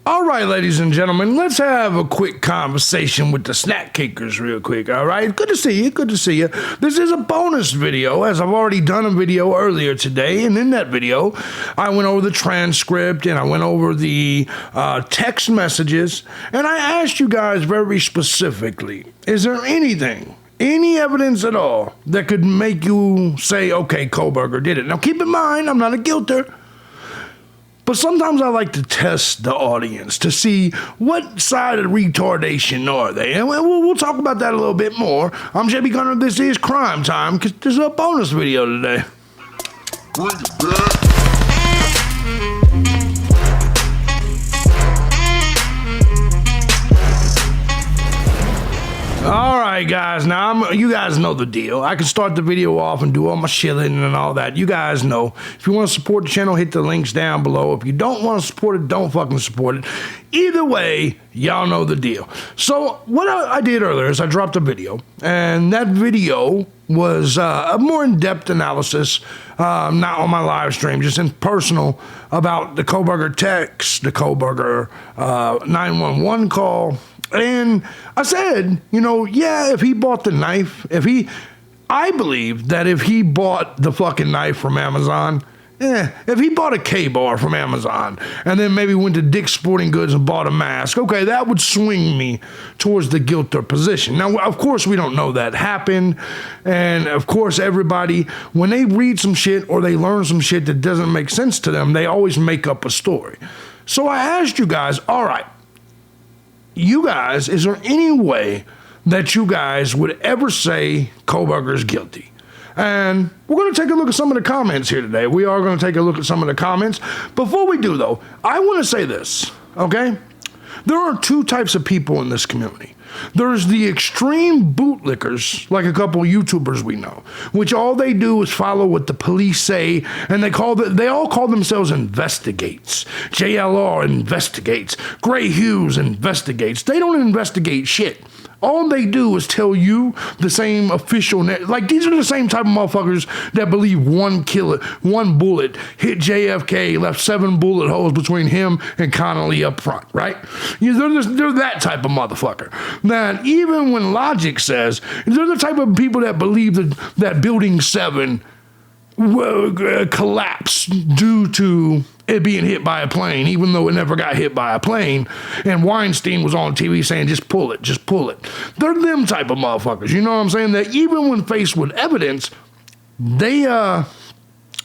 All right, ladies and gentlemen, let's have a quick conversation with the snack cakers real quick, all right? Good to see you, good to see you. This is a bonus video, as I've already done a video earlier today, and in that video, I went over the transcript, and I went over the text messages, and I asked you guys very specifically, is there anything, any evidence at all, that could make you say, okay, Kohlberger did it? Now, keep in mind, I'm not a guilter. But sometimes I like to test the audience to see what side of retardation are they. And we'll talk about that a little bit more. I'm JB Gunner. This is Crime Time, because there's a bonus video today. All right, guys. Now, you guys know the deal. I can start the video off and do all my shilling and all that. You guys know. If you want to support the channel, hit the links down below. If you don't want to support it, don't fucking support it. Either way, y'all know the deal. So what I did earlier is I dropped a video, and that video was a more in-depth analysis, not on my live stream, just in personal, about the Kohlberger text, the Kohlberger 911 call. And I said, you know, yeah, if he bought the knife, I believe that if he bought the fucking knife from Amazon, if he bought a K-bar from Amazon and then maybe went to Dick's Sporting Goods and bought a mask, okay, that would swing me towards the guilty position. Now, of course, we don't know that happened. And of course, everybody, when they read some shit or they learn some shit that doesn't make sense to them, they always make up a story. So I asked you guys, all right, you guys, is there any way that you guys would ever say Kohlberger is guilty? And we're going to take a look at some of the comments here today. We are going to take a look at some of the comments. Before we do, though, I want to say this, okay? There are two types of people in this community. There's the extreme bootlickers, like a couple of YouTubers we know, which all they do is follow what the police say, and they all call themselves investigates. JLR investigates. Gray Hughes investigates. They don't investigate shit. All they do is tell you the same official, like these are the same type of motherfuckers that believe one bullet hit JFK, left 7 bullet holes between him and Connolly up front, right? They're that type of motherfucker. That even when logic says, they're the type of people that believe that Building 7 collapsed due to it being hit by a plane, even though it never got hit by a plane, and Weinstein was on TV saying, just pull it. They're them type of motherfuckers, you know what I'm saying? That even when faced with evidence, they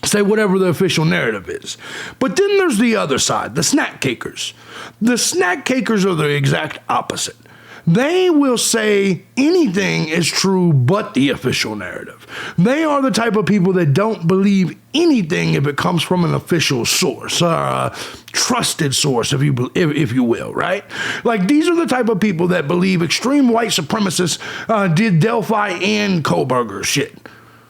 say whatever the official narrative is. But then there's the other side, the snack cakers. The snack cakers are the exact opposite. They will say anything is true but the official narrative. They are the type of people that don't believe anything if it comes from an official source, a trusted source, if you will, right? Like, these are the type of people that believe extreme white supremacists did Delphi and Kohlberger shit.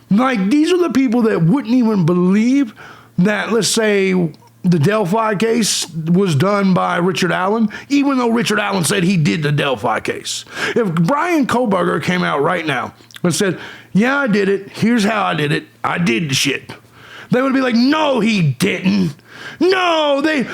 Like, these are the people that wouldn't even believe that, let's say, the Delphi case was done by Richard Allen, even though Richard Allen said he did the Delphi case. If Brian Kohlberger came out right now and said, yeah, I did it, here's how I did it, I did the shit, they would be like, no, he didn't. No, they've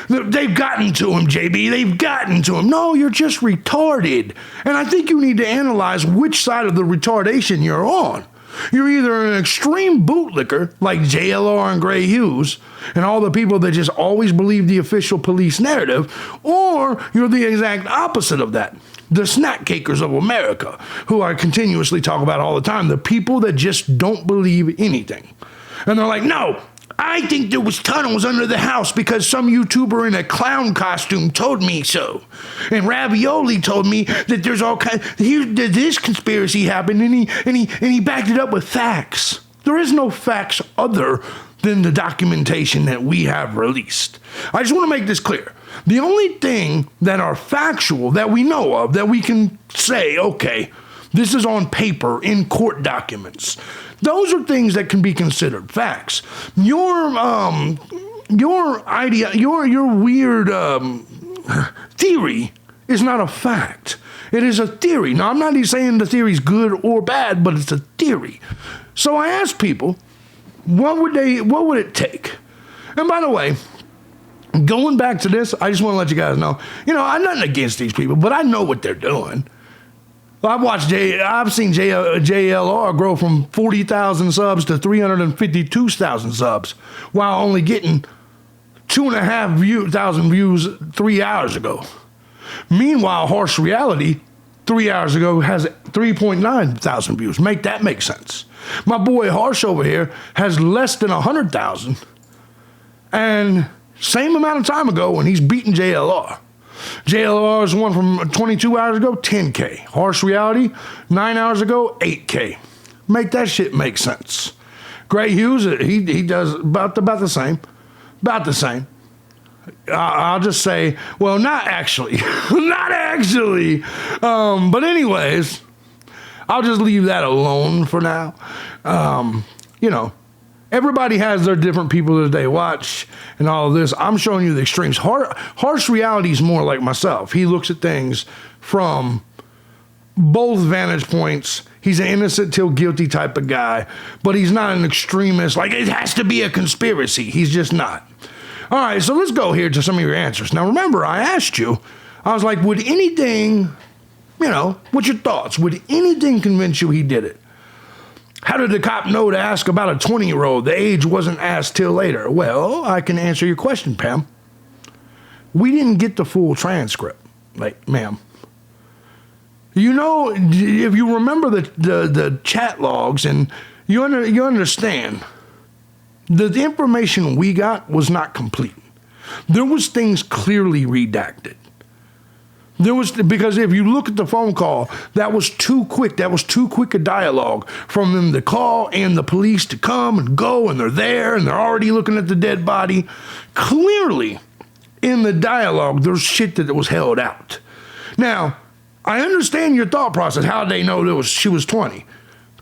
gotten to him, JB. They've gotten to him. No, you're just retarded. And I think you need to analyze which side of the retardation you're on. You're either an extreme bootlicker like JLR and Gray Hughes and all the people that just always believe the official police narrative, or you're the exact opposite of that. The snack cakers of America, who I continuously talk about all the time, the people that just don't believe anything. And they're like, no, I think there was tunnels under the house because some YouTuber in a clown costume told me so. And Ravioli told me that there's all kinds, this conspiracy happened, and he backed it up with facts. There is no facts other than the documentation that we have released. I just want to make this clear. The only thing that are factual that we know of, that we can say, okay, this is on paper in court documents, those are things that can be considered facts. Your weird theory is not a fact. It is a theory. Now, I'm not even saying the theory is good or bad, but it's a theory. So I asked people, what would it take? And by the way, Going back to this, I just want to let you guys know, I'm nothing against these people, but I know what they're doing. I've seen JLR grow from 40,000 subs to 352,000 subs while only getting 2,500 views 3 hours ago. Meanwhile, Harsh Reality 3 hours ago has 3.9 thousand views. Make that make sense. My boy Harsh over here has less than 100,000, and same amount of time ago when he's beating JLR. JLR's one from 22 hours ago, 10K. Harsh Reality, 9 hours ago, 8K. Make that shit make sense. Gray Hughes, he does about the same. About the same. I'll just say, well, not actually. Not actually. But anyways, I'll just leave that alone for now. Everybody has their different people that they watch and all of this. I'm showing you the extremes. Harsh Reality is more like myself. He looks at things from both vantage points. He's an innocent till guilty type of guy, but he's not an extremist. Like, it has to be a conspiracy. He's just not. All right, so let's go here to some of your answers. Now, remember, I asked you, I was like, would anything, what's your thoughts? Would anything convince you he did it? How did the cop know to ask about a 20-year-old? The age wasn't asked till later. Well, I can answer your question, Pam. We didn't get the full transcript, ma'am. If you remember the chat logs and you understand, the information we got was not complete. There was things clearly redacted. Because if you look at the phone call, that was too quick. That was too quick a dialogue from them to call and the police to come and go, and they're there and they're already looking at the dead body. Clearly, in the dialogue, there's shit that was held out. Now, I understand your thought process. How did they know she was 20?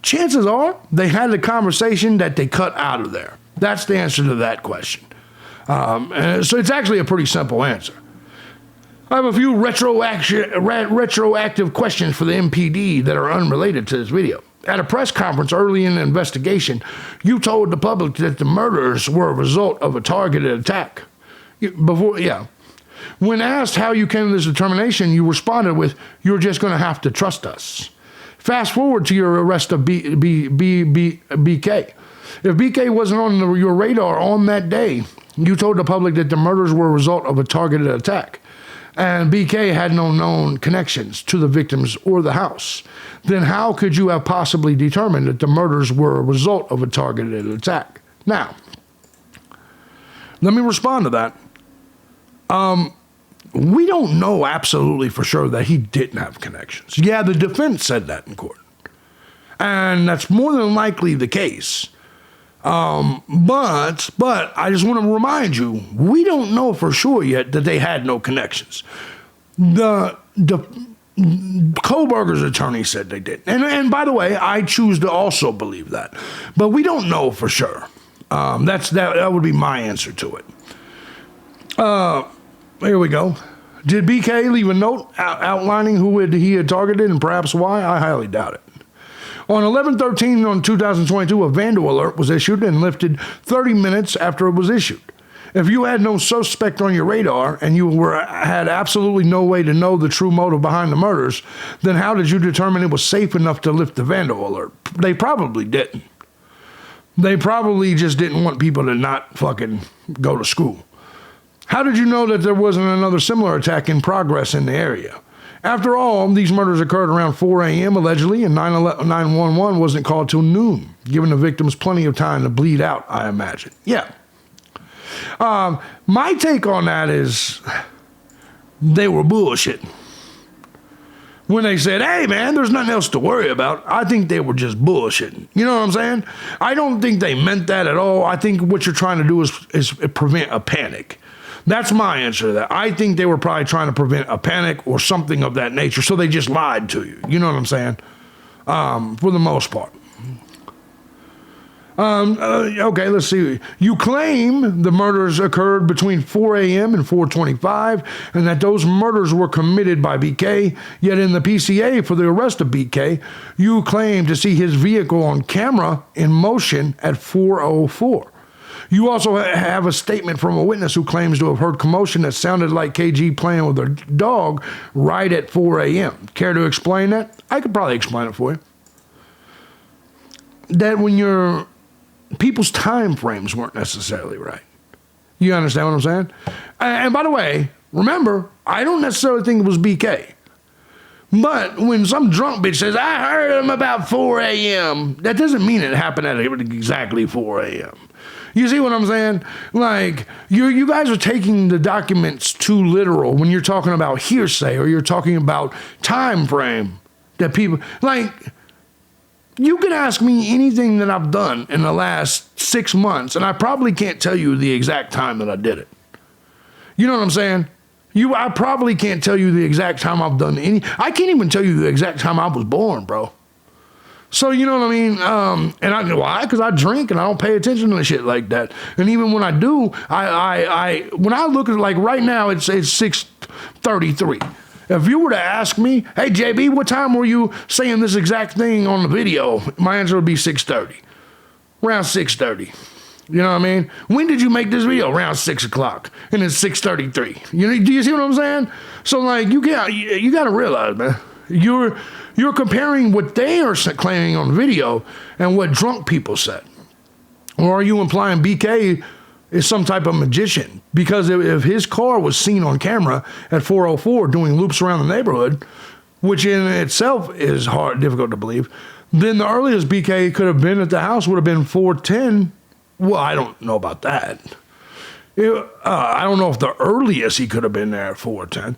Chances are they had a conversation that they cut out of there. That's the answer to that question. So it's actually a pretty simple answer. I have a few retroactive questions for the MPD that are unrelated to this video. At a press conference early in the investigation, you told the public that the murders were a result of a targeted attack. When asked how you came to this determination, you responded with, "You're just going to have to trust us." Fast forward to your arrest of BK. If BK wasn't on your radar on that day, you told the public that the murders were a result of a targeted attack, and BK had no known connections to the victims or the house. Then how could you have possibly determined that the murders were a result of a targeted attack? Now, let me respond to that. We don't know absolutely for sure that he didn't have connections. Yeah, the defense said that in court, and that's more than likely the case. But I just want to remind you, we don't know for sure yet that they had no connections. The Kohlberger's attorney said they did. And by the way, I choose to also believe that. But we don't know for sure. That would be my answer to it. Here we go. Did BK leave a note outlining who he had targeted and perhaps why? I highly doubt it. On 11/13 on 2022, a vandal alert was issued and lifted 30 minutes after it was issued. If you had no suspect on your radar and you had absolutely no way to know the true motive behind the murders, then how did you determine it was safe enough to lift the vandal alert? They probably didn't. They probably just didn't want people to not fucking go to school. How did you know that there wasn't another similar attack in progress in the area? After all, these murders occurred around 4 a.m. allegedly, and 911 wasn't called till noon, giving the victims plenty of time to bleed out, I imagine. Yeah. My take on that is they were bullshitting. When they said, "Hey, man, there's nothing else to worry about," I think they were just bullshitting. You know what I'm saying? I don't think they meant that at all. I think what you're trying to do is prevent a panic. That's my answer to that. I think they were probably trying to prevent a panic or something of that nature, so they just lied to you. You know what I'm saying? For the most part. Okay, let's see. You claim the murders occurred between 4 a.m. and 4:25, and that those murders were committed by BK, yet in the PCA for the arrest of BK, you claim to see his vehicle on camera in motion at 4:04. You also have a statement from a witness who claims to have heard commotion that sounded like KG playing with her dog right at 4 a.m. Care to explain that? I could probably explain it for you. That when people's time frames weren't necessarily right. You understand what I'm saying? And by the way, remember, I don't necessarily think it was BK. But when some drunk bitch says, I heard him about 4 a.m., that doesn't mean it happened at exactly 4 a.m. You see what I'm saying? Like, you guys are taking the documents too literal when you're talking about hearsay or you're talking about time frame that people, like, you can ask me anything that I've done in the last 6 months, and I probably can't tell you the exact time that I did it. You know what I'm saying? I probably can't tell you the exact time I've done I can't even tell you the exact time I was born, bro. So, you know what I mean? And why? Because I drink and I don't pay attention to shit like that. And even when I do, when I look at it, like right now, it's 6:33. If you were to ask me, hey, JB, what time were you saying this exact thing on the video? My answer would be 6:30. Around 6:30. You know what I mean? When did you make this video? Around 6 o'clock. And it's 6:33. Do you see what I'm saying? So, like, you got to realize, man, you're comparing what they are claiming on video and what drunk people said. Or are you implying BK is some type of magician? Because if his car was seen on camera at 4:04 doing loops around the neighborhood, which in itself is difficult to believe, then the earliest BK could have been at the house would have been 4:10. Well, I don't know about that. I don't know if the earliest he could have been there at 4:10.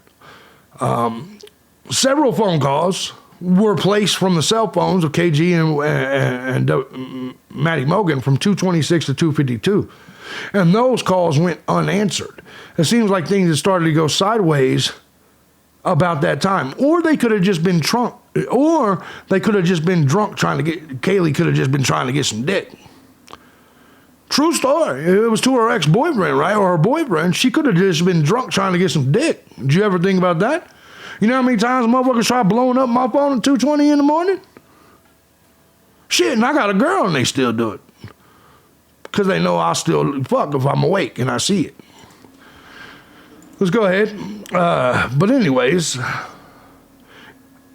Several phone calls were placed from the cell phones of KG and Maddie Mogan from 226 to 252. And those calls went unanswered. It seems like things had started to go sideways about that time. Or they could have just been drunk. Or they could have just been drunk Kaylee could have just been trying to get some dick. True story. It was to her ex-boyfriend, right? Or her boyfriend. She could have just been drunk trying to get some dick. Did you ever think about that? You know how many times motherfuckers try blowing up my phone at 2:20 in the morning? Shit, and I got a girl and they still do it. Because they know I'll still fuck if I'm awake and I see it. Let's go ahead. But anyways,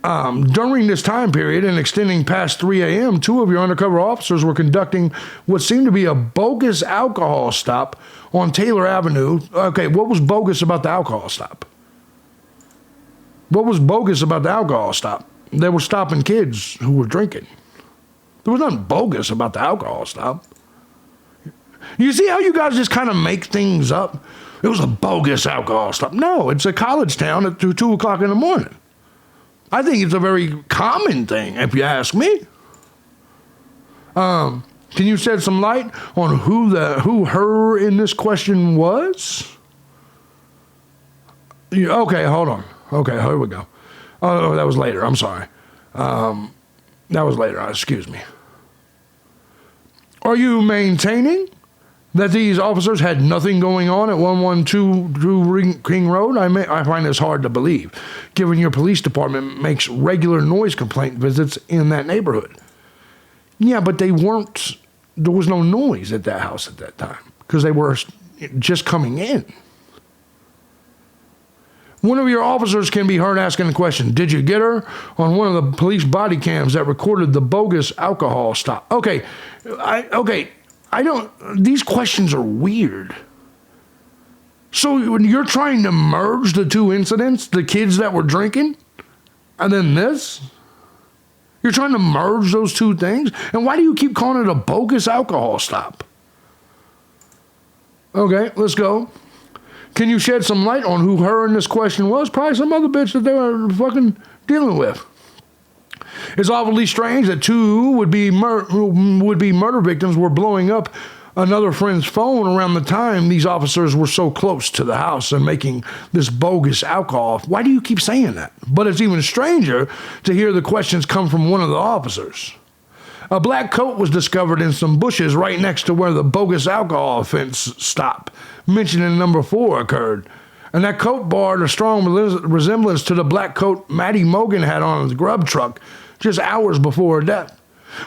during this time period and extending past 3 a.m., 2 of your undercover officers were conducting what seemed to be a bogus alcohol stop on Taylor Avenue. Okay, what was bogus about the alcohol stop? What was bogus about the alcohol stop? They were stopping kids who were drinking. There was nothing bogus about the alcohol stop. You see how you guys just kind of make things up? It was a bogus alcohol stop. No, it's a college town at 2 o'clock in the morning. I think it's a very common thing, if you ask me. Can you shed some light on who her in this question was? Okay, hold on. Okay, here we go. Oh, that was later. I'm sorry. That was later. Excuse me. Are you maintaining that these officers had nothing going on at 112 King Road? I find this hard to believe, given your police department makes regular noise complaint visits in that neighborhood. Yeah, but there was no noise at that house at that time, because they were just coming in. One of your officers can be heard asking the question, did you get her, on one of the police body cams that recorded the bogus alcohol stop? Okay, these questions are weird. So when you're trying to merge the two incidents, the kids that were drinking, and then this? You're trying to merge those two things? And why do you keep calling it a bogus alcohol stop? Okay, let's go. Can you shed some light on who her in this question was? Probably some other bitch that they were fucking dealing with. It's awfully strange that 2 would-be murder victims were blowing up another friend's phone around the time these officers were so close to the house and making this bogus alcohol. Why do you keep saying that? But it's even stranger to hear the questions come from one of the officers. A black coat was discovered in some bushes right next to where the bogus alcohol offense stop mentioned in number 4 occurred. And that coat bore a strong resemblance to the black coat Maddie Mogan had on his grub truck just hours before her death.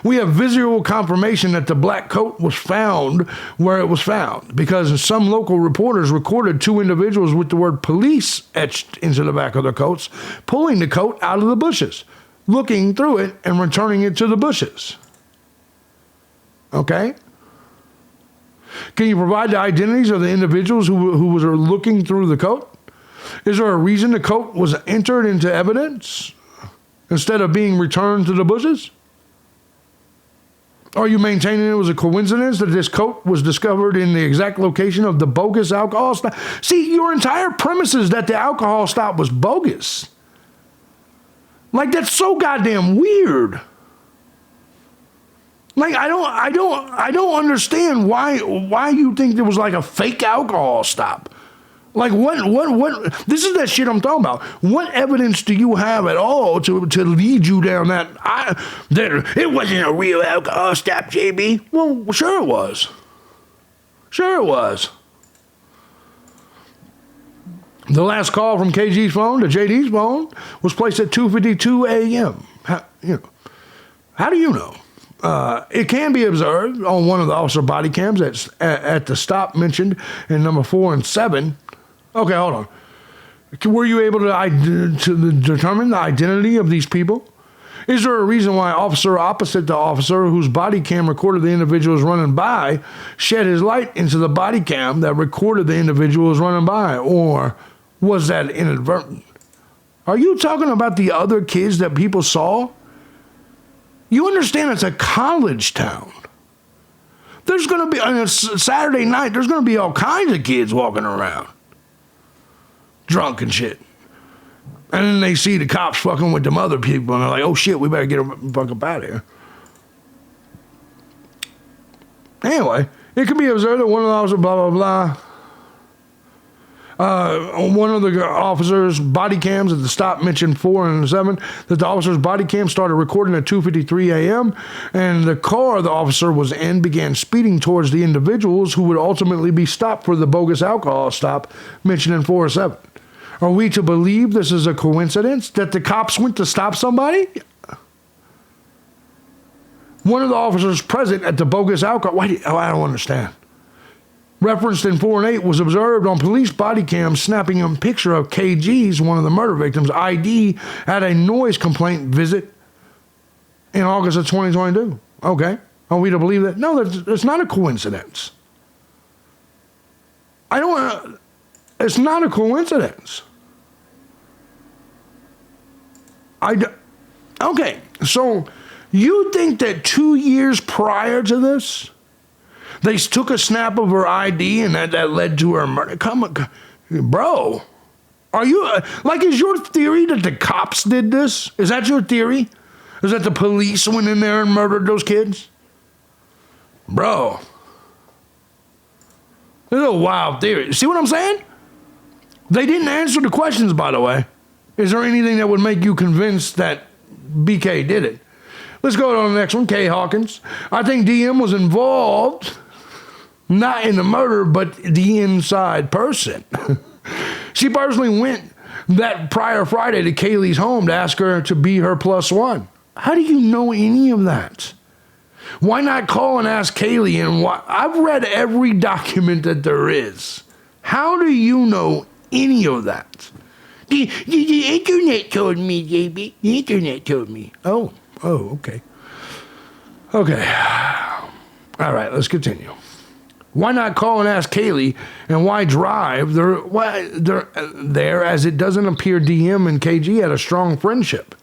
We have visual confirmation that the black coat was found where it was found because some local reporters recorded two individuals with the word police etched into the back of their coats, pulling the coat out of the bushes, looking through it and returning it to the bushes. Okay? Can you provide the identities of the individuals who was looking through the coat? Is there a reason the coat was entered into evidence instead of being returned to the bushes? Are you maintaining it was a coincidence that this coat was discovered in the exact location of the bogus alcohol stop? See, your entire premise is that the alcohol stop was bogus. Like, that's so goddamn weird. Like, I don't understand why you think there was like a fake alcohol stop. Like, what, this is that shit I'm talking about. What evidence do you have at all to lead you down that, it wasn't a real alcohol stop, JB? Well, sure it was. Sure it was. The last call from KG's phone to JD's phone was placed at 2:52 a.m. How do you know? It can be observed on one of the officer body cams at the stop mentioned in number 4 and 7. Okay, hold on. Were you able to determine the identity of these people? Is there a reason why officer opposite the officer whose body cam recorded the individuals running by shed his light into the body cam that recorded the individuals running by? Or was that inadvertent? Are you talking about the other kids that people saw? You understand it's a college town. There's going to be, on a Saturday night, there's going to be all kinds of kids walking around. Drunk and shit. And then they see the cops fucking with them other people, and they're like, oh shit, we better get them fuck up out of here. Anyway, it can be observed that one of the officers, blah, blah, blah. One of the officers' body cams at the stop mentioned 4 and 7, that the officer's body cam started recording at 2:53 a.m., and the car the officer was in began speeding towards the individuals who would ultimately be stopped for the bogus alcohol stop mentioned in 4 or 7. Are we to believe this is a coincidence that the cops went to stop somebody? One of the officers present at the bogus alcohol, I don't understand. Referenced in 4 and 8 was observed on police body cam snapping a picture of KG's, one of the murder victims, ID, at a noise complaint visit in August of 2022. Okay. Are we to believe that? No, it's not a coincidence. It's not a coincidence. Okay, so you think that 2 years prior to this, they took a snap of her ID and that led to her murder? Come on, bro. Are you, is your theory that the cops did this? Is that your theory? Is that the police went in there and murdered those kids? Bro. This is a wild theory. See what I'm saying? They didn't answer the questions, by the way. Is there anything that would make you convinced that BK did it? Let's go to the next one, Kay Hawkins. I think DM was involved, not in the murder, but the inside person. She personally went that prior Friday to Kaylee's home to ask her to be her +1. How do you know any of that? Why not call and ask Kaylee? And I've read every document that there is. How do you know any of that? The internet told me, JB. The internet told me. Oh, okay. Okay. All right, let's continue. Why not call and ask Kaylee, and why drive there as it doesn't appear DM and KG had a strong friendship?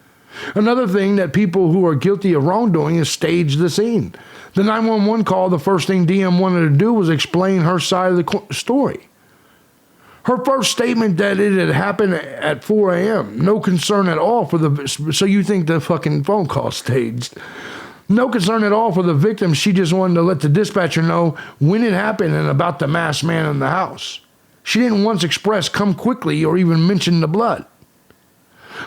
Another thing that people who are guilty of wrongdoing is stage the scene. The 911 call, the first thing DM wanted to do was explain her side of the story. Her first statement that it had happened at 4 a.m. No concern at all for so you think the fucking phone call staged. No concern at all for the victim. She just wanted to let the dispatcher know when it happened and about the masked man in the house. She didn't once express come quickly or even mention the blood.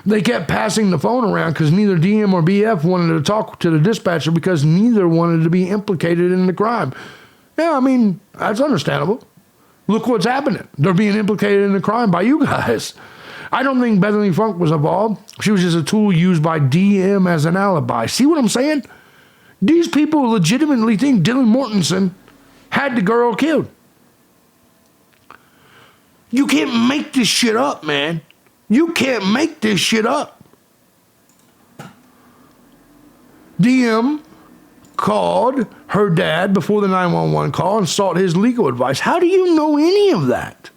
They kept passing the phone around because neither DM or BF wanted to talk to the dispatcher because neither wanted to be implicated in the crime. Yeah, I mean, that's understandable. Look what's happening. They're being implicated in the crime by you guys. I don't think Bethany Funk was involved. She was just a tool used by DM as an alibi. See what I'm saying? These people legitimately think Dylan Mortensen had the girl killed. You can't make this shit up, man. You can't make this shit up. DM called her dad before the 911 call and sought his legal advice. How do you know any of that?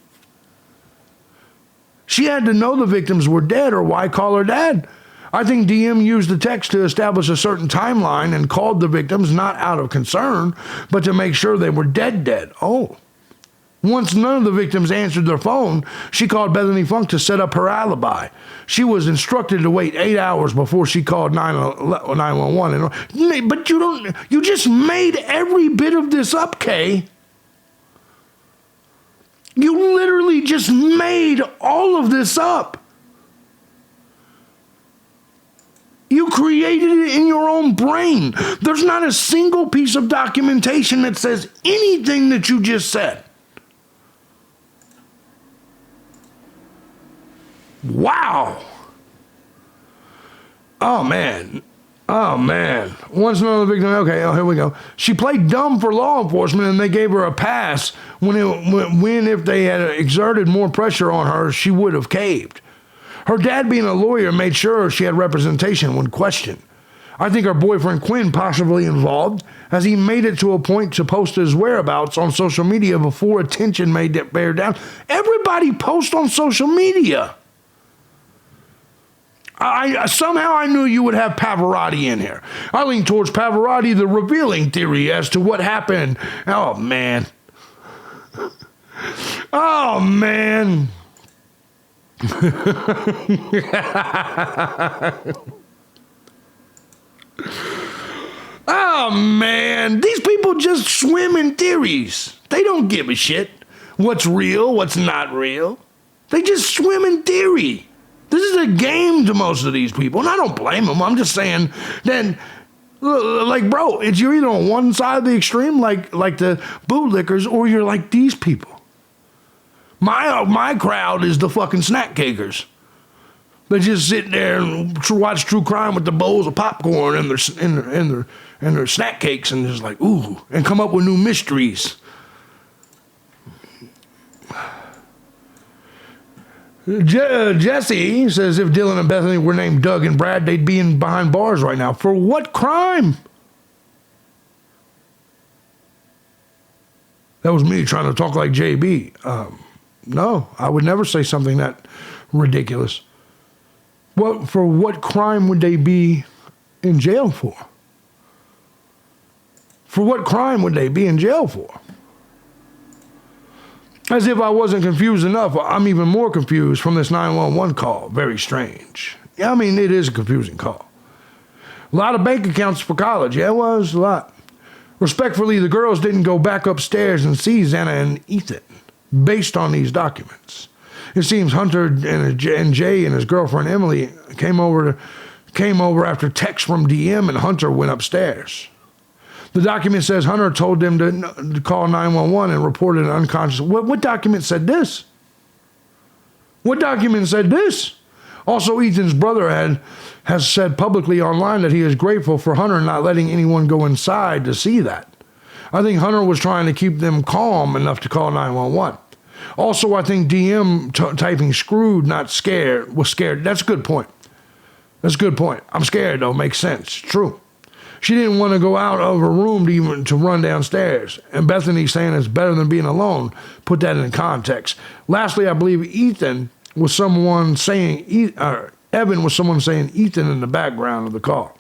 She had to know the victims were dead, or why call her dad? I think DM used the text to establish a certain timeline and called the victims not out of concern, but to make sure they were dead. Oh. Once none of the victims answered their phone, she called Bethany Funk to set up her alibi. She was instructed to wait 8 hours before she called 911. But you just made every bit of this up, Kay. You literally just made all of this up. You created it in your own brain. There's not a single piece of documentation that says anything that you just said. Wow. Oh, man. Once another victim, okay, here we go. She played dumb for law enforcement, and they gave her a pass when if they had exerted more pressure on her, she would have caved. Her dad, being a lawyer, made sure she had representation when questioned. I think her boyfriend Quinn possibly involved, as he made it to a point to post his whereabouts on social media before attention made it bear down. Everybody posts on social media. Somehow I knew you would have Pavarotti in here. I lean towards Pavarotti, the revealing theory as to what happened. Oh, man. Oh, man. Oh, man. These people just swim in theories. They don't give a shit what's real, what's not real. They just swim in theory. This is a game to most of these people, and I don't blame them. I'm just saying that, like, bro, you're either on one side of the extreme, like the bootlickers, or you're like these people. My crowd is the fucking snack cakers. They just sit there and watch true crime with the bowls of popcorn and their snack cakes, and just like, ooh, and come up with new mysteries. Jesse says if Dylan and Bethany were named Doug and Brad, they'd be behind bars right now. For what crime? That was me trying to talk like JB. No, I would never say something that ridiculous. For what crime would they be in jail for? For what crime would they be in jail for? As if I wasn't confused enough, I'm even more confused from this 911 call. Very strange. Yeah, I mean, it is a confusing call. A lot of bank accounts for college. Yeah, it was a lot. Respectfully, the girls didn't go back upstairs and see Xana and Ethan based on these documents. It seems Hunter and Jay and his girlfriend Emily came over after text from DM, and Hunter went upstairs. The document says Hunter told them to call 911 and reported an unconscious. What document said this? What document said this? Also, Ethan's brother has said publicly online that he is grateful for Hunter not letting anyone go inside to see that. I think Hunter was trying to keep them calm enough to call 911. Also, I think DM typing screwed, not scared, was scared. That's a good point. That's a good point. I'm scared, though. Makes sense. True. She didn't want to go out of her room to run downstairs. And Bethany saying it's better than being alone. Put that in context. Lastly, I believe Evan was someone saying Ethan in the background of the call.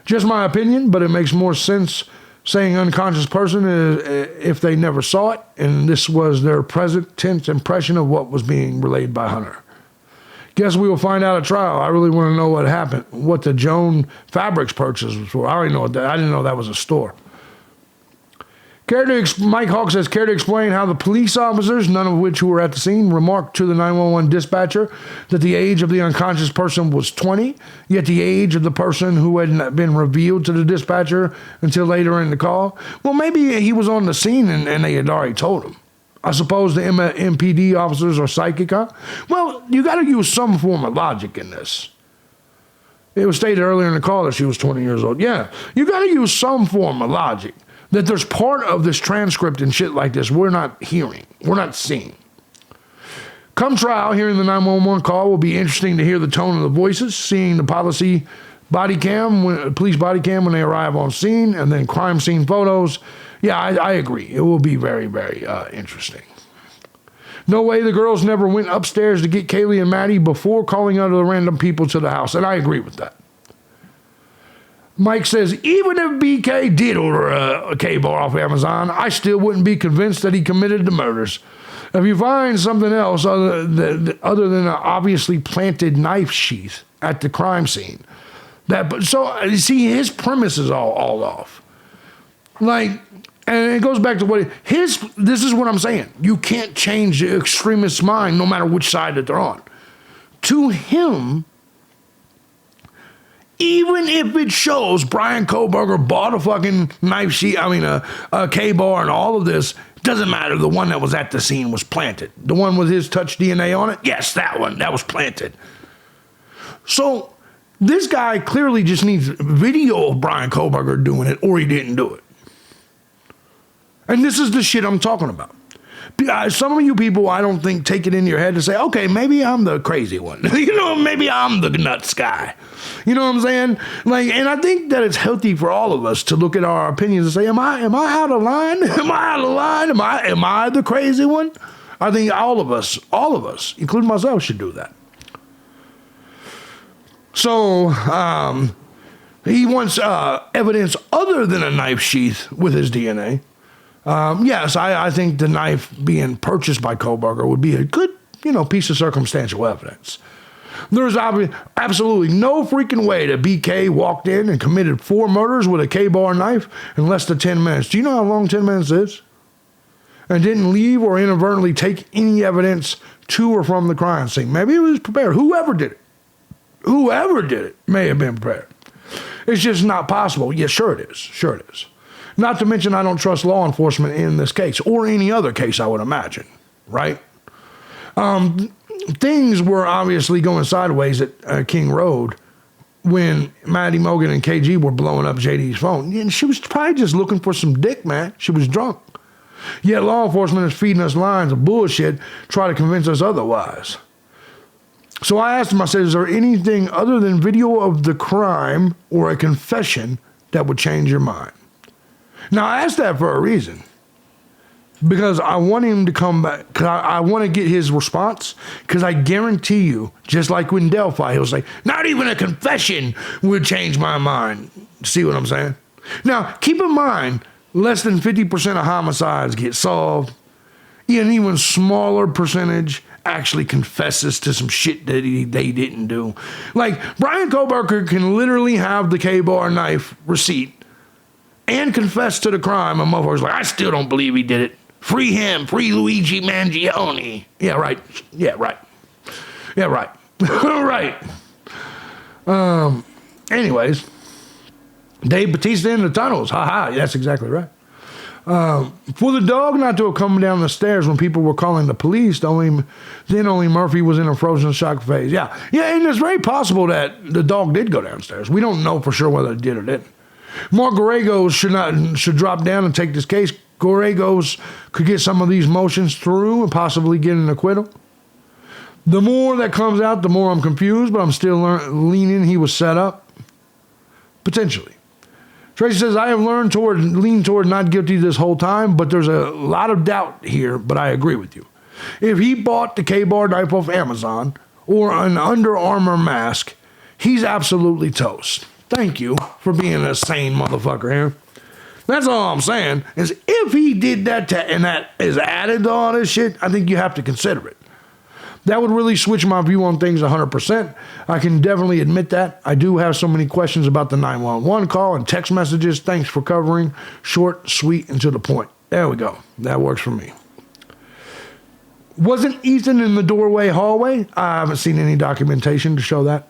Just my opinion, but it makes more sense saying unconscious person if they never saw it, and this was their present tense impression of what was being relayed by Hunter. Guess we will find out at trial. I really want to know what happened, what the Joan Fabrics purchase was for. I already know that. I didn't know that was a store. Mike Hawk says, care to explain how the police officers, none of which who were at the scene, remarked to the 911 dispatcher that the age of the unconscious person was 20, yet the age of the person who hadn't been revealed to the dispatcher until later in the call? Well, maybe he was on the scene and they had already told him. I suppose the MPD officers are psychic, huh? Well, you got to use some form of logic in this. It was stated earlier in the call that she was 20 years old. Yeah, you got to use some form of logic that there's part of this transcript and shit like this we're not hearing, we're not seeing. Come trial, hearing the 911 call will be interesting to hear the tone of the voices, seeing the police body cam when they arrive on scene, and then crime scene photos. Yeah, I agree. It will be very, very interesting. No way the girls never went upstairs to get Kaylee and Maddie before calling out the random people to the house, and I agree with that. Mike says, even if BK did order a K-bar off Amazon, I still wouldn't be convinced that he committed the murders. If you find something else other than an obviously planted knife sheath at the crime scene, so you see, his premise is all off. Like, and it goes back to this is what I'm saying. You can't change the extremist's mind no matter which side that they're on. To him, even if it shows Brian Koberger bought a fucking knife sheath, a K-bar and all of this, doesn't matter. The one that was at the scene was planted. The one with his touch DNA on it, yes, that one, that was planted. So this guy clearly just needs video of Brian Koberger doing it, or he didn't do it. And this is the shit I'm talking about. Some of you people, I don't think, take it in your head to say, okay, maybe I'm the crazy one. Maybe I'm the nuts guy. You know what I'm saying? Like, and I think that it's healthy for all of us to look at our opinions and say, am I out of line? Am I out of line? Am I the crazy one? I think all of us, including myself, should do that. So, he wants evidence other than a knife sheath with his DNA. Yes, I think the knife being purchased by Koberger would be a good, piece of circumstantial evidence. There's absolutely no freaking way that BK walked in and committed 4 murders with a K-bar knife in less than 10 minutes. Do you know how long 10 minutes is? And didn't leave or inadvertently take any evidence to or from the crime scene. Maybe it was prepared. Whoever did it may have been prepared. It's just not possible. Yeah, sure it is. Not to mention, I don't trust law enforcement in this case or any other case, I would imagine, right? Things were obviously going sideways at King Road when Maddie Mogan and KG were blowing up JD's phone. And she was probably just looking for some dick, man. She was drunk. Yet law enforcement is feeding us lines of bullshit, try to convince us otherwise. So I asked him, I said, is there anything other than video of the crime or a confession that would change your mind? Now, I asked that for a reason, because I want him to come back, because I want to get his response, because I guarantee you, just like in Delphi, he'll say, not even a confession would change my mind. See what I'm saying? Now, keep in mind, less than 50% of homicides get solved. An even smaller percentage actually confesses to some shit that they didn't do. Like, Brian Koberger can literally have the K-bar knife receipt and confess to the crime, and motherfuckers like, I still don't believe he did it. Free him. Free Luigi Mangione. Yeah, right. Right. Anyways, Dave Bautista in the tunnels. That's exactly right. For the dog not to have come down the stairs when people were calling the police, only Murphy was in a frozen shock phase. Yeah, and it's very possible that the dog did go downstairs. We don't know for sure whether it did or didn't. Mark Garagos should drop down and take this case. Garagos could get some of these motions through and possibly get an acquittal. The more that comes out, the more I'm confused, but I'm still leaning he was set up. Potentially. Tracy says, I have leaned toward not guilty this whole time, but there's a lot of doubt here, but I agree with you. If he bought the K-bar knife off Amazon or an Under Armour mask, he's absolutely toast. Thank you for being a sane motherfucker here. That's all I'm saying, is if he did that and that is added to all this shit, I think you have to consider it. That would really switch my view on things 100%. I can definitely admit that. I do have so many questions about the 911 call and text messages. Thanks for covering. Short, sweet, and to the point. There we go. That works for me. Wasn't Ethan in the hallway? I haven't seen any documentation to show that.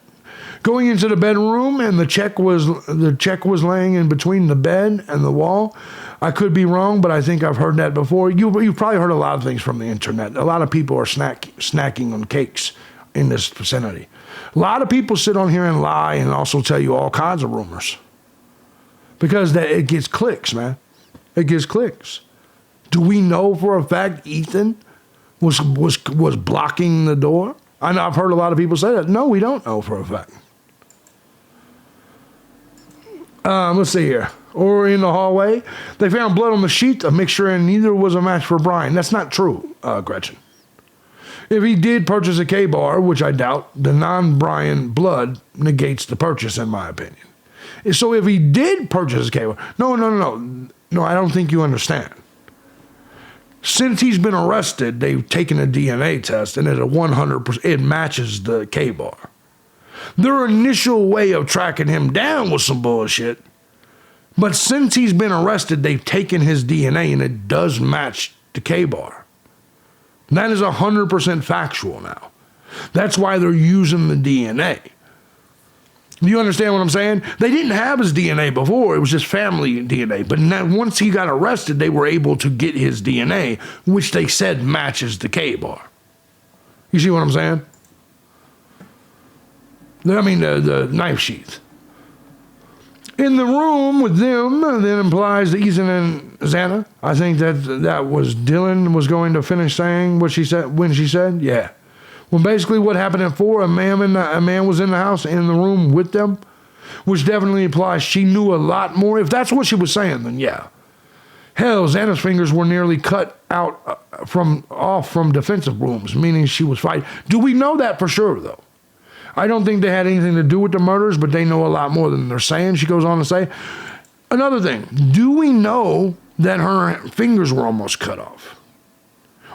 Going into the bedroom and the check was laying in between the bed and the wall. I could be wrong, but I think I've heard that before. You've probably heard a lot of things from the internet. A lot of people are snacking on cakes in this vicinity. A lot of people sit on here and lie and also tell you all kinds of rumors. Because it gets clicks, man. It gets clicks. Do we know for a fact Ethan was blocking the door? I know I've heard a lot of people say that. No, we don't know for a fact. Let's see here. Or in the hallway, they found blood on the sheet, a mixture, and neither was a match for Brian. That's not true, Gretchen. If he did purchase a K-bar, which I doubt, the non-Brian blood negates the purchase, in my opinion. So if he did purchase a K-bar, no, I don't think you understand. Since he's been arrested, they've taken a DNA test, and at a 100%, it matches the K-bar. Their initial way of tracking him down was some bullshit. But since he's been arrested, they've taken his DNA, and it does match the K-bar. That is 100% factual now. That's why they're using the DNA. Do you understand what I'm saying? They didn't have his DNA before. It was just family DNA. But now, once he got arrested, they were able to get his DNA, which they said matches the K-bar. You see what I'm saying? I mean, the knife sheath. In the room with them, that implies that Ethan and Xana. I think that was Dylan was going to finish saying what she said when she said, yeah. Well, basically what happened at 4, a man was in the house, in the room with them, which definitely implies she knew a lot more. If that's what she was saying, then yeah. Hell, Xana's fingers were nearly cut out off from defensive wounds, meaning she was fighting. Do we know that for sure, though? I don't think they had anything to do with the murders, but they know a lot more than they're saying, she goes on to say. Another thing, do we know that her fingers were almost cut off?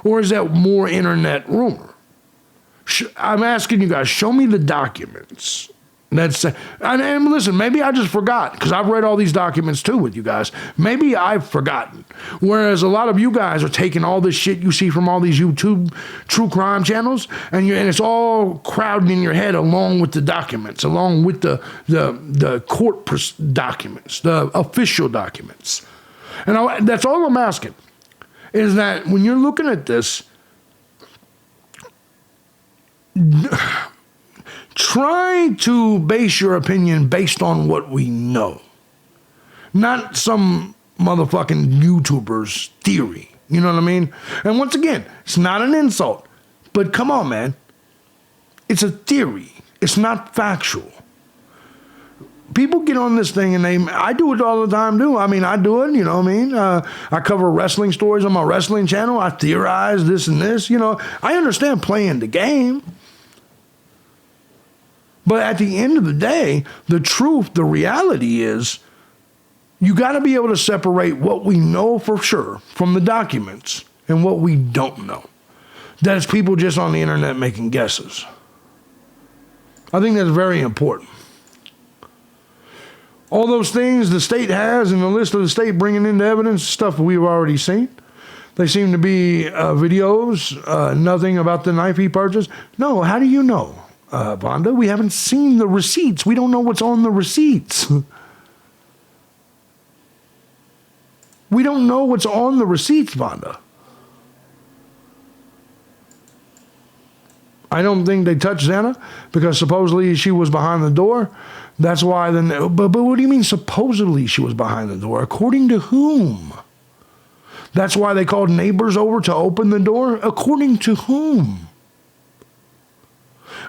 Or is that more internet rumor? I'm asking you guys, show me the documents. And listen, maybe I just forgot, because I've read all these documents too with you guys. Maybe I've forgotten. Whereas a lot of you guys are taking all this shit you see from all these YouTube true crime channels, and it's all crowding in your head along with the documents, along with the court documents, the official documents. And that's all I'm asking, is that when you're looking at this, try to base your opinion based on what we know. Not some motherfucking YouTuber's theory. You know what I mean? And once again, it's not an insult. But come on, man. It's a theory. It's not factual. People get on this thing and I do it all the time too. I mean, I do it, you know what I mean? I cover wrestling stories on my wrestling channel. I theorize this and this, you know. I understand playing the game. But at the end of the day, the truth, the reality is, you got to be able to separate what we know for sure from the documents and what we don't know. That is people just on the internet making guesses. I think that's very important. All those things the state has in the list of the state bringing into evidence, stuff we've already seen. They seem to be videos, nothing about the knife he purchased. No, how do you know? Vonda, we haven't seen the receipts. We don't know what's on the receipts. We don't know what's on the receipts, Vonda. I don't think they touched Xana because supposedly she was behind the door. That's why but what do you mean supposedly she was behind the door? According to whom? That's why they called neighbors over to open the door? According to whom?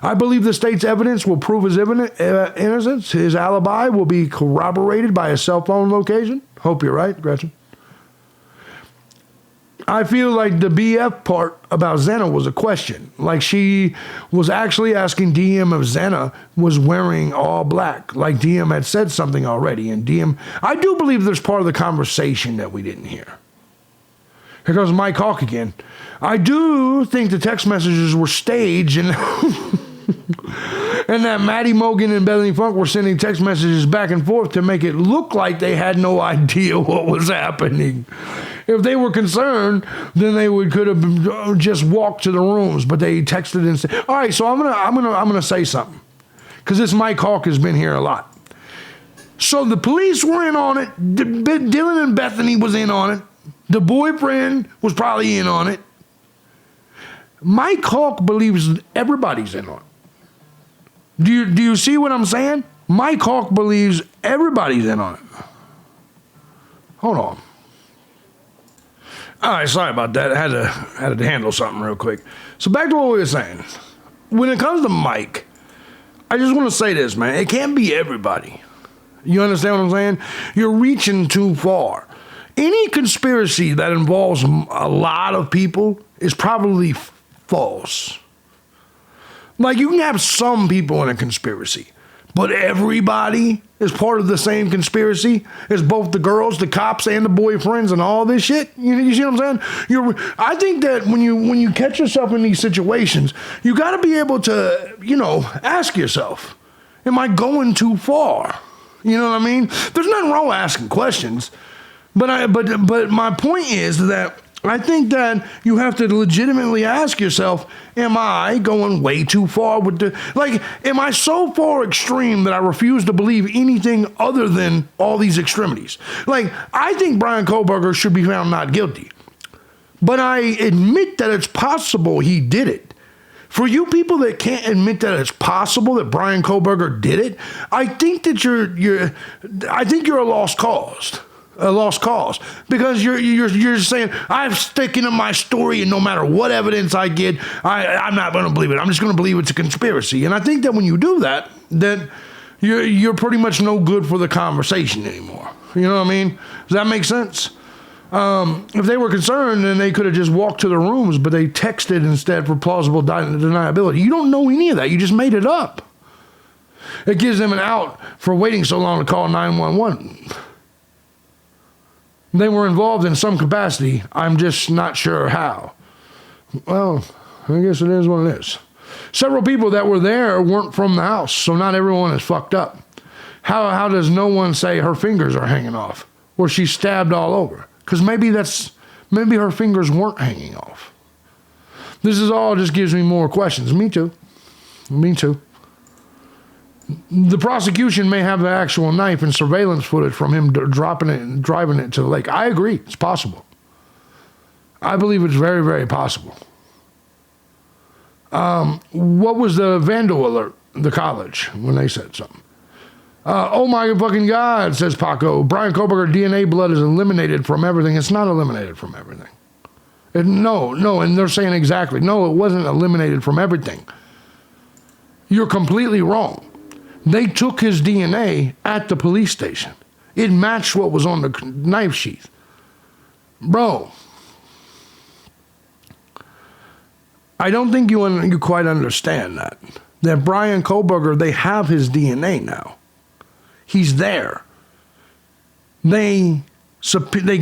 I believe the state's evidence will prove his innocence. His alibi will be corroborated by a cell phone location. Hope you're right, Gretchen. I feel like the BF part about Xana was a question. Like she was actually asking DM if Xana was wearing all black. Like DM had said something already. And DM, I do believe there's part of the conversation that we didn't hear. Here goes Mike Hawk again. I do think the text messages were staged and and that Maddie Mogan and Bethany Funk were sending text messages back and forth to make it look like they had no idea what was happening. If they were concerned, then they could have just walked to the rooms, but they texted and said, "All right, so I'm gonna say something," because this Mike Hawk has been here a lot. So the police were in on it. Dylan and Bethany was in on it. The boyfriend was probably in on it. Mike Hawk believes everybody's in on it. Do you see what I'm saying? Mike Hawk believes everybody's in on it. Hold on. All right, sorry about that. I had to handle something real quick. So back to what we were saying. When it comes to Mike, I just want to say this, man. It can't be everybody. You understand what I'm saying? You're reaching too far. Any conspiracy that involves a lot of people is probably false. Like, you can have some people in a conspiracy, but everybody is part of the same conspiracy. It's both the girls, the cops, and the boyfriends, and all this shit. You see what I'm saying? I think that when you catch yourself in these situations, you got to be able to, ask yourself, am I going too far? You know what I mean? There's nothing wrong with asking questions, but my point is that I think that you have to legitimately ask yourself, am I going way too far with am I so far extreme that I refuse to believe anything other than all these extremities? I think Brian Kohlberger should be found not guilty, but I admit that it's possible he did it. For you people that can't admit that it's possible that Brian Kohlberger did it, I think that you're a lost cause. A lost cause, because you're saying, I'm sticking to my story, and no matter what evidence I get, I'm not going to believe it. I'm just going to believe it's a conspiracy. And I think that when you do that, then you're pretty much no good for the conversation anymore. You know what I mean? Does that make sense? If they were concerned, then they could have just walked to the rooms, but they texted instead for plausible deniability. You don't know any of that. You just made it up. It gives them an out for waiting so long to call 911. They were involved in some capacity. I'm just not sure how. Well, I guess it is what it is. Several people that were there weren't from the house, so not everyone is fucked up. How does no one say her fingers are hanging off or she's stabbed all over? Because maybe her fingers weren't hanging off. This is all just gives me more questions. Me too. The prosecution may have the actual knife and surveillance footage from him dropping it and driving it to the lake. I agree. It's possible. I believe it's very, very possible. What was the vandal alert? The college, when they said something. Oh my fucking God, says Paco. Brian Kohlberger DNA blood is eliminated from everything. It's not eliminated from everything. No, and they're saying exactly. No, it wasn't eliminated from everything. You're completely wrong. They took his DNA at the police station. It matched what was on the knife sheath. Bro, I don't think you quite understand that. That Brian Kohlberger, they have his DNA now. He's there. They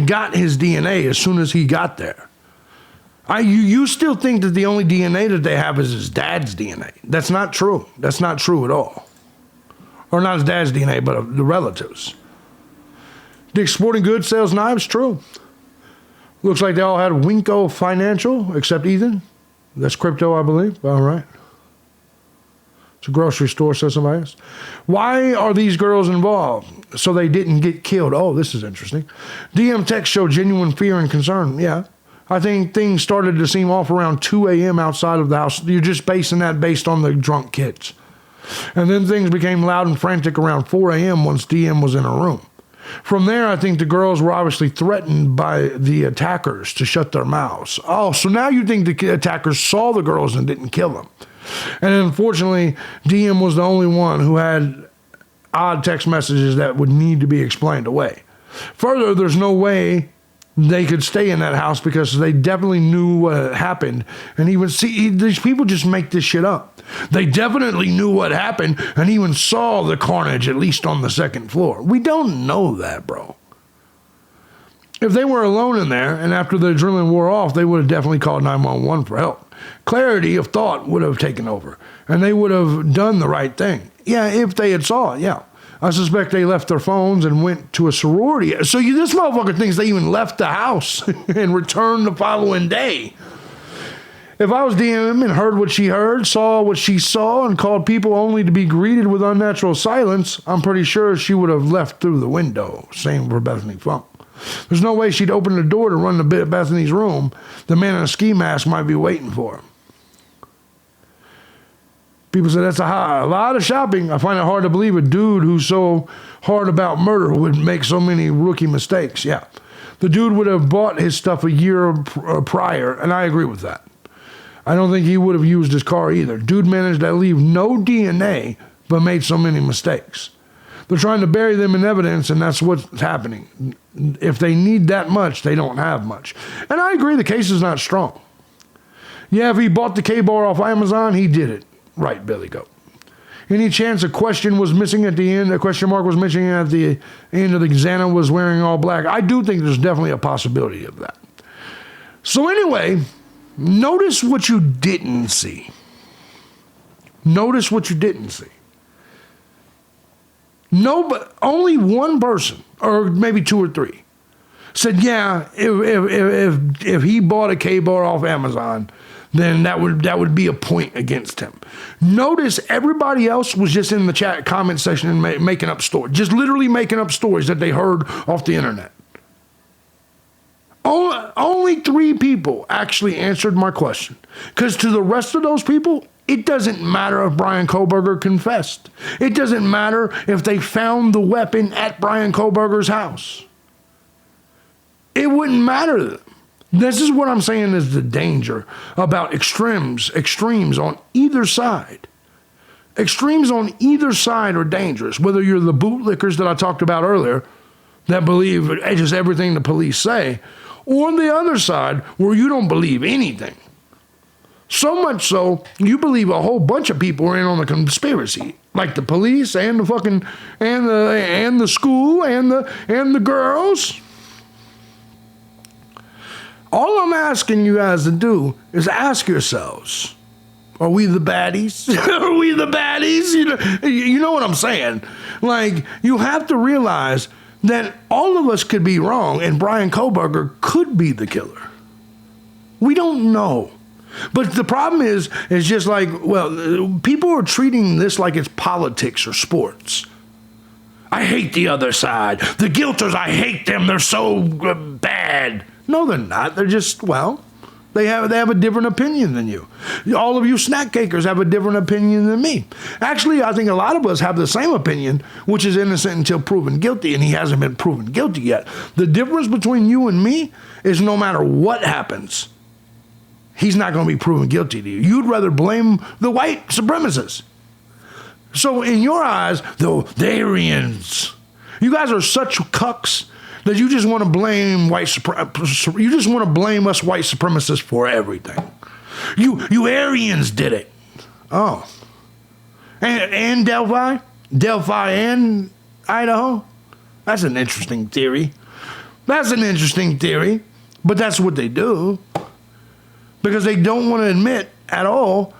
got his DNA as soon as he got there. You still think that the only DNA that they have is his dad's DNA. That's not true. That's not true at all. Or not his dad's DNA, but of the relatives. Dick's Sporting Goods sells knives, true. Looks like they all had Winco Financial, except Ethan. That's crypto, I believe. All right. It's a grocery store, says somebody else. Why are these girls involved? So they didn't get killed. Oh, this is interesting. DM texts show genuine fear and concern. Yeah. I think things started to seem off around 2 a.m. outside of the house. You're just basing that based on the drunk kids. And then things became loud and frantic around 4 a.m. once DM was in a room. From there, I think the girls were obviously threatened by the attackers to shut their mouths. Oh, so now you think the attackers saw the girls and didn't kill them. And unfortunately, DM was the only one who had odd text messages that would need to be explained away. Further, there's no way they could stay in that house because they definitely knew what had happened. And even these people just make this shit up. They definitely knew what happened and even saw the carnage, at least on the second floor. We don't know that, bro. If they were alone in there and after the adrenaline wore off, they would have definitely called 911 for help. Clarity of thought would have taken over and they would have done the right thing. Yeah, if they had saw it, yeah. I suspect they left their phones and went to a sorority. So this motherfucker thinks they even left the house and returned the following day. If I was DM and heard what she heard, saw what she saw, and called people only to be greeted with unnatural silence, I'm pretty sure she would have left through the window. Same for Bethany Funk. There's no way she'd open the door to run to Bethany's room. The man in a ski mask might be waiting for her. People say that's a lot of shopping. I find it hard to believe a dude who's so hard about murder would make so many rookie mistakes. Yeah. The dude would have bought his stuff a year prior, and I agree with that. I don't think he would have used his car either. Dude managed to leave no DNA, but made so many mistakes. They're trying to bury them in evidence, and that's what's happening. If they need that much, they don't have much. And I agree the case is not strong. Yeah, if he bought the K-bar off Amazon, he did it. Right, Billy Goat. Any chance a question was missing at the end, a question mark was missing at the end of the Xana was wearing all black? I do think there's definitely a possibility of that. So anyway, notice what you didn't see. Notice what you didn't see. No, but only one person, or maybe two or three, said, yeah, if he bought a K-bar off Amazon, then that would be a point against him. Notice everybody else was just in the chat comment section and making up stories, just literally making up stories that they heard off the internet. Only 3 people actually answered my question, because to the rest of those people, it doesn't matter if Brian Kohlberger confessed. It doesn't matter if they found the weapon at Brian Kohlberger's house. It wouldn't matter to them. This is what I'm saying is the danger about extremes on either side. Extremes on either side are dangerous, whether you're the bootlickers that I talked about earlier that believe just everything the police say, or on the other side where you don't believe anything. So much so, you believe a whole bunch of people are in on the conspiracy, like the police and the fucking and the school and the girls. All I'm asking you guys to do is ask yourselves, are we the baddies? Are we the baddies? You know what I'm saying? Like, you have to realize that all of us could be wrong and Brian Kohlberger could be the killer. We don't know. But the problem is just like, well, people are treating this like it's politics or sports. I hate the other side. The guilters, I hate them. They're so bad. No, they're not. They're just, well, they have a different opinion than you. All of you snack cakers have a different opinion than me. Actually, I think a lot of us have the same opinion, which is innocent until proven guilty, and he hasn't been proven guilty yet. The difference between you and me is no matter what happens, he's not going to be proven guilty to you. You'd rather blame the white supremacists. So in your eyes, the Aryans, you guys are such cucks that you just want to blame you just want to blame us white supremacists for everything. You Aryans did it. Oh. And Delphi and Idaho? That's an interesting theory. But that's what they do. Because they don't want to admit at all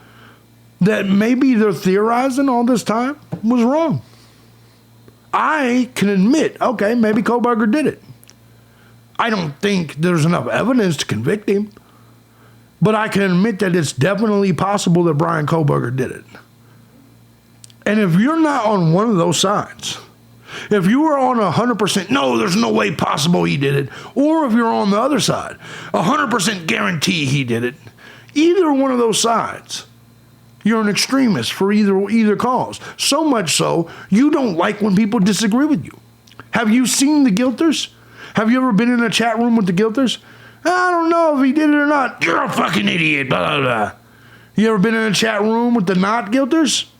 that maybe their theorizing all this time was wrong. I can admit, okay, maybe Kohlberger did it. I don't think there's enough evidence to convict him, but I can admit that it's definitely possible that Brian Kohlberger did it. And if you're not on one of those sides, if you were on 100%, no, there's no way possible he did it, or if you're on the other side, 100% guarantee he did it, either one of those sides, you're an extremist for either cause. So much so, you don't like when people disagree with you. Have you seen the guilters? Have you ever been in a chat room with the guilters? I don't know if he did it or not. You're a fucking idiot, blah, blah, blah. You ever been in a chat room with the not guilters?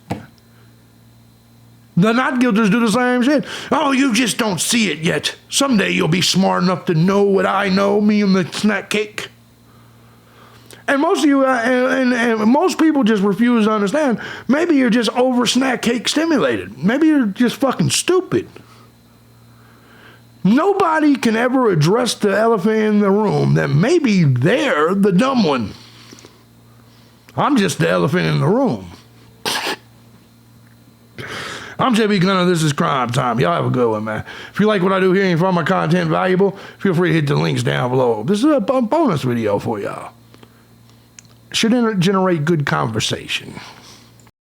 The not guilters do the same shit. Oh, you just don't see it yet. Someday you'll be smart enough to know what I know, me and the snack cake. And most of you, and most people just refuse to understand. Maybe you're just over snack cake stimulated. Maybe you're just fucking stupid. Nobody can ever address the elephant in the room that maybe they're the dumb one. I'm just the elephant in the room. I'm JB Gunner. This is Crime Time. Y'all have a good one, man. If you like what I do here and you find my content valuable, feel free to hit the links down below. This is a bonus video for y'all. Should generate good conversation.